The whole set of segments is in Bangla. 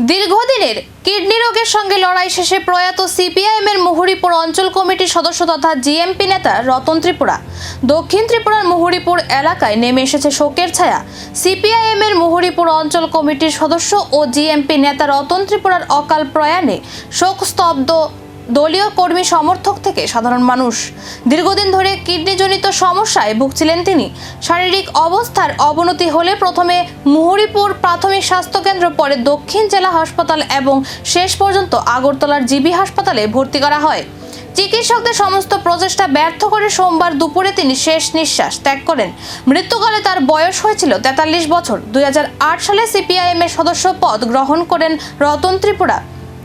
দীর্ঘদিনের কিডনি রোগের সঙ্গে লড়াই শেষে প্রয়াত সিপিআইএমের মুহুরীপুর অঞ্চল কমিটির সদস্য তথা জিএমপি নেতা রতন ত্রিপুরা দক্ষিণ ত্রিপুরার মুহুরীপুর এলাকায় নেমে এসেছে শোকের ছায়া। সিপিআইএমের মুহুরীপুর অঞ্চল কমিটির সদস্য ও জিএমপি নেতা রতন ত্রিপুরার অকাল প্রয়াণে শোকস্তব্ধ দলীয় কর্মী সমর্থক থেকে সাধারণ মানুষ। দীর্ঘদিন ধরে কিডনিজনিত সমস্যায় ভুগছিলেন তিনি। শারীরিক অবস্থার অবনতি হলে প্রথমে মুহুরীপুর প্রাথমিক স্বাস্থ্যকেন্দ্র, পরে দক্ষিণ জেলা হাসপাতাল এবং শেষ পর্যন্ত আগরতলার জিবি হাসপাতালে ভর্তি করা হয়। চিকিৎসকদের সমস্ত প্রচেষ্টা ব্যর্থ করে সোমবার দুপুরে তিনি শেষ নিঃশ্বাস ত্যাগ করেন। মৃত্যুকালে তার বয়স হয়েছিল 43 বছর। 2008 সালে সিপিআইএম এর সদস্য পদ গ্রহণ করেন রতন ত্রিপুরা।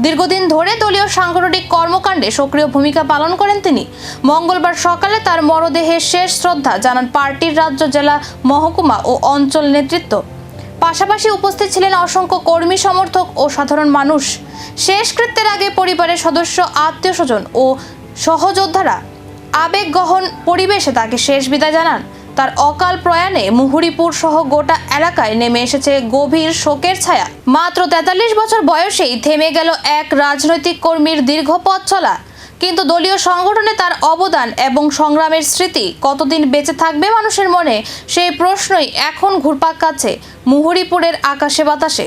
দীর্ঘদিন ধরে দলীয় সাংগঠনিক কর্মকাণ্ডে সক্রিয় ভূমিকা পালন করেন তিনি। মঙ্গলবার সকালে তার মরদেহে শেষ শ্রদ্ধা জানান পার্টির রাজ্য, জেলা, মহকুমা ও অঞ্চল নেতৃত্ব। পাশাপাশি উপস্থিত ছিলেন অসংখ্য কর্মী সমর্থক ও সাধারণ মানুষ। শেষকৃত্যের আগে পরিবারের সদস্য, আত্মীয়স্বজন ও সহযোদ্ধারা আবেগগহন পরিবেশে তাকে শেষ বিদায় জানান। তার অকাল প্রয়াণে মুহুরীপুর সহ গোটা এলাকায় নেমে এসেছে গভীর শোকের ছায়া। মাত্র 43 বছর বয়সেই থেমে গেল এক রাজনৈতিক কর্মীর দীর্ঘ পথ চলা। কিন্তু দলীয় সংগঠনে তার অবদান এবং সংগ্রামের স্মৃতি কতদিন বেঁচে থাকবে মানুষের মনে, সেই প্রশ্নই এখন ঘুরপাক খাচ্ছে মুহুরীপুরের আকাশে বাতাসে।